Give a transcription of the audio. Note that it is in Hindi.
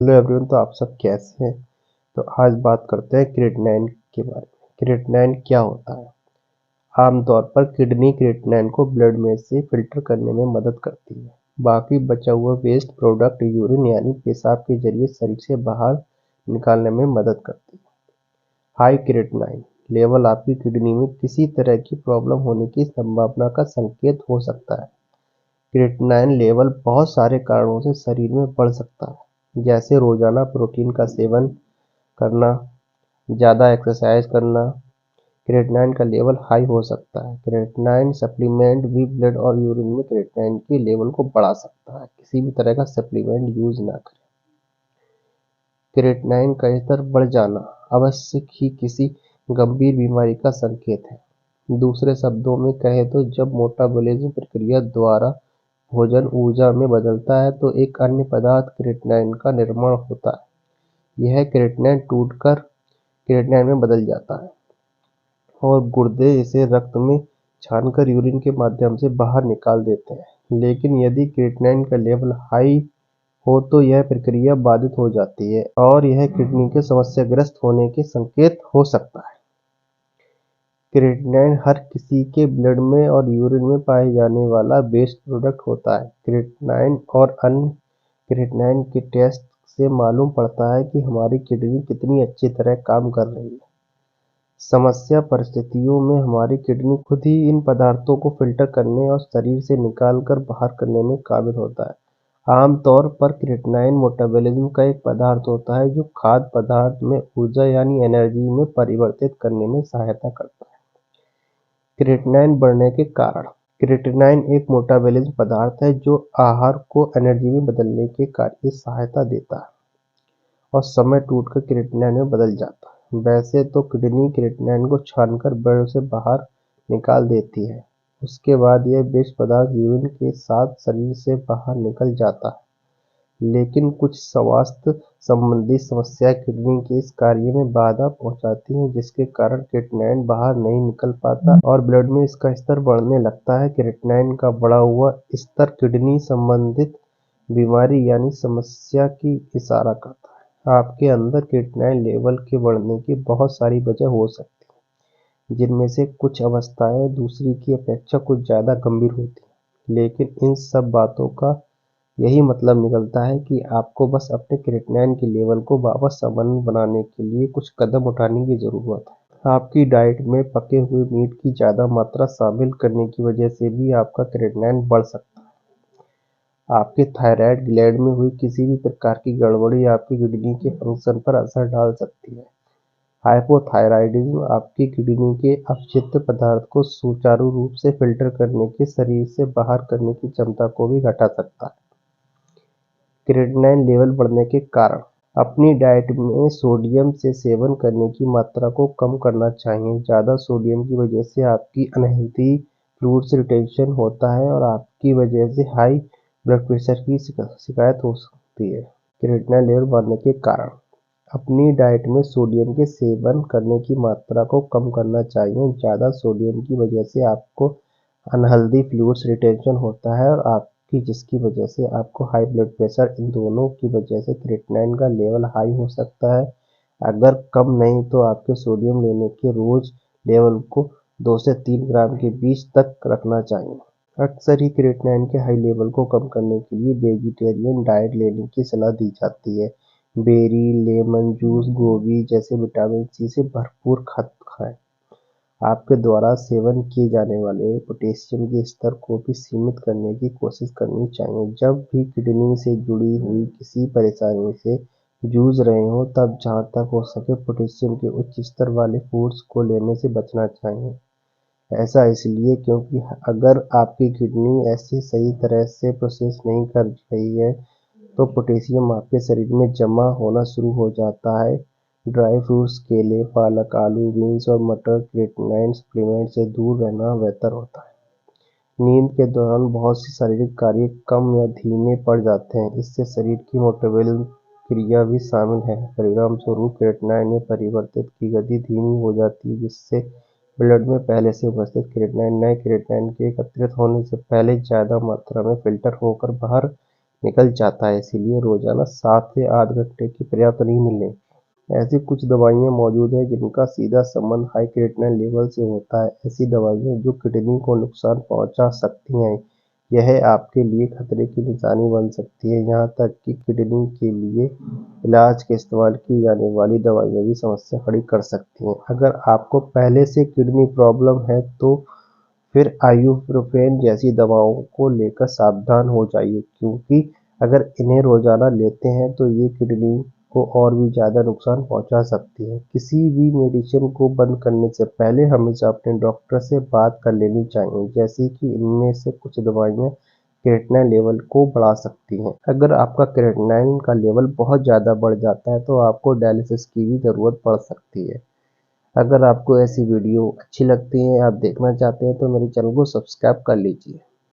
हेलो एवरीवन, तो आप सब कैसे हैं। तो आज बात करते हैं क्रिएटिनिन के बारे में। क्रिएटिनिन क्या होता है। आमतौर पर किडनी क्रिएटिनिन को ब्लड में से फिल्टर करने में मदद करती है। बाकी बचा हुआ वेस्ट प्रोडक्ट यूरिन यानी पेशाब के जरिए शरीर से बाहर निकालने में मदद करती है। हाई क्रिएटिनिन लेवल आपकी किडनी में किसी तरह की प्रॉब्लम होने की संभावना का संकेत हो सकता है। क्रिएटिनिन लेवल बहुत सारे कारणों से शरीर में बढ़ सकता है, जैसे रोजाना प्रोटीन का सेवन करना, ज़्यादा एक्सरसाइज करना। क्रिएटिनिन का लेवल हाई हो सकता है। क्रिएटिनिन सप्लीमेंट भी ब्लड और यूरिन में क्रिएटिनिन के लेवल को बढ़ा सकता है। किसी भी तरह का सप्लीमेंट यूज ना करें। क्रिएटिनिन का स्तर बढ़ जाना अवश्य ही किसी गंभीर बीमारी का संकेत है। दूसरे शब्दों में कहें तो जब मेटाबॉलिज्म प्रक्रिया द्वारा भोजन ऊर्जा में बदलता है तो एक अन्य पदार्थ क्रिएटिनिन का निर्माण होता है। यह क्रिएटिनिन टूटकर क्रिएटिनिन में बदल जाता है और गुर्दे इसे रक्त में छानकर यूरिन के माध्यम से बाहर निकाल देते हैं। लेकिन यदि क्रिएटिनिन का लेवल हाई हो तो यह प्रक्रिया बाधित हो जाती है और यह किडनी के समस्याग्रस्त होने के संकेत हो सकता है। क्रिएटिनिन हर किसी के ब्लड में और यूरिन में पाए जाने वाला वेस्ट प्रोडक्ट होता है। क्रिएटिनिन और अन्य क्रिएटिनिन के टेस्ट से मालूम पड़ता है कि हमारी किडनी कितनी अच्छी तरह काम कर रही है। समस्या परिस्थितियों में हमारी किडनी खुद ही इन पदार्थों को फिल्टर करने और शरीर से निकालकर बाहर करने में काबिल होता है। आमतौर पर क्रिएटिनिन मेटाबॉलिज्म का एक पदार्थ होता है जो खाद्य पदार्थ में ऊर्जा यानी एनर्जी में परिवर्तित करने में सहायता करता है। क्रिएटिनिन बढ़ने के कारण। क्रिएटिनिन एक मेटाबॉलिज्म पदार्थ है जो आहार को एनर्जी में बदलने के कार्य में सहायता देता है और समय टूटकर क्रिएटिनिन में बदल जाता है। वैसे तो किडनी क्रिएटिनिन को छानकर ब्लड से बाहर निकाल देती है। उसके बाद यह विष पदार्थ यूरिन के साथ शरीर से बाहर निकल जाता है। लेकिन कुछ स्वास्थ्य संबंधी समस्याएं किडनी के इस कार्य में बाधा पहुंचाती हैं, जिसके कारण क्रिएटिनिन बाहर नहीं निकल पाता और ब्लड में इसका स्तर बढ़ने लगता है। क्रिएटिनिन का बढ़ा हुआ स्तर किडनी संबंधित बीमारी यानी समस्या की इशारा करता है। आपके अंदर क्रिएटिनिन लेवल के बढ़ने की बहुत सारी वजह हो सकती है, जिनमें से कुछ अवस्थाएं दूसरी की अपेक्षा कुछ ज़्यादा गंभीर होती हैं। लेकिन इन सब बातों का यही मतलब निकलता है कि आपको बस अपने क्रिएटिनिन के लेवल को वापस सामान्य बनाने के लिए कुछ कदम उठाने की ज़रूरत है। आपकी डाइट में पके हुए मीट की ज़्यादा मात्रा शामिल करने की वजह से भी आपका क्रिएटिनिन बढ़ सकता है। आपके थायराइड ग्लैंड में हुई किसी भी प्रकार की गड़बड़ी आपकी किडनी के फंक्शन पर असर डाल सकती है। हाइपोथायरायडिज्म आपकी किडनी के अपचित पदार्थ को सुचारू रूप से फिल्टर करने के शरीर से बाहर करने की क्षमता को भी घटा सकता है। क्रिएटिनिन लेवल बढ़ने के कारण। अपनी डाइट में सोडियम से सेवन करने की मात्रा को कम करना चाहिए। ज़्यादा सोडियम की वजह से आपकी अनहेल्दी फ्लूइड्स रिटेंशन होता है और आपकी वजह से हाई ब्लड प्रेशर की शिकायत हो सकती है। क्रिएटिनिन लेवल बढ़ने के कारण। अपनी डाइट में सोडियम के सेवन करने की मात्रा को कम करना चाहिए। ज़्यादा सोडियम की वजह से आपको अनहेल्दी फ्लूइड्स रिटेंशन होता है और आपकी जिसकी वजह से आपको हाई ब्लड प्रेशर, इन दोनों की वजह से क्रिएटिनिन का लेवल हाई हो सकता है। अगर कम नहीं तो आपके सोडियम लेने के रोज लेवल को 2 से 3 ग्राम के बीच तक रखना चाहिए। अक्सर ही क्रिएटिनिन के हाई लेवल को कम करने के लिए वेजिटेरियन डाइट लेने की सलाह दी जाती है। बेरी, लेमन जूस, गोभी जैसे विटामिन सी से भरपूर खाद्य खाएं। आपके द्वारा सेवन किए जाने वाले पोटेशियम के स्तर को भी सीमित करने की कोशिश करनी चाहिए। जब भी किडनी से जुड़ी हुई किसी परेशानी से जूझ रहे हों तब जहाँ तक हो सके पोटेशियम के उच्च स्तर वाले फूड्स को लेने से बचना चाहिए। ऐसा इसलिए क्योंकि अगर आपकी किडनी ऐसे सही तरह से प्रोसेस नहीं कर रही है तो पोटेशियम आपके शरीर में जमा होना शुरू हो जाता है। ड्राई फ्रूट्स, केले, पालक, आलू, बीन्स और मटर क्रिएटिनिन सप्लीमेंट से दूर रहना बेहतर होता है। नींद के दौरान बहुत सी शारीरिक कार्य कम या धीमे पड़ जाते हैं। इससे शरीर की मेटाबॉलिज्म क्रिया भी शामिल है। परिणाम स्वरूप क्रिएटिनिन में परिवर्तित की गति धीमी हो जाती है, जिससे ब्लड में पहले से उपस्थित क्रिएटिनिन नए क्रिएटिनिन के एकत्रित होने से पहले ज़्यादा मात्रा में फिल्टर होकर बाहर निकल जाता है, इसीलिए रोजाना 7 से 8 घंटे की पर्याप्त नींद लें। ऐसी कुछ दवाइयाँ मौजूद हैं जिनका सीधा संबंध हाई क्रिएटिनिन लेवल से होता है। ऐसी दवाइयाँ जो किडनी को नुकसान पहुंचा सकती हैं, यह आपके लिए खतरे की निशानी बन सकती है। यहाँ तक कि किडनी के लिए इलाज के इस्तेमाल की जाने वाली दवाइयाँ भी समस्या खड़ी कर सकती हैं। अगर आपको पहले से किडनी प्रॉब्लम है तो फिर आइबुप्रोफेन जैसी दवाओं को लेकर सावधान हो जाइए, क्योंकि अगर इन्हें रोजाना लेते हैं तो ये किडनी को और भी ज़्यादा नुकसान पहुंचा सकती है। किसी भी मेडिसिन को बंद करने से पहले हमेशा अपने डॉक्टर से बात कर लेनी चाहिए, जैसे कि इनमें से कुछ दवाइयाँ क्रिएटिनिन लेवल को बढ़ा सकती हैं। अगर आपका क्रिएटिनिन का लेवल बहुत ज़्यादा बढ़ जाता है तो आपको डायलिसिस की भी ज़रूरत पड़ सकती है। अगर आपको ऐसी वीडियो अच्छी लगती है, आप देखना चाहते हैं तो मेरे चैनल को सब्सक्राइब कर लीजिए।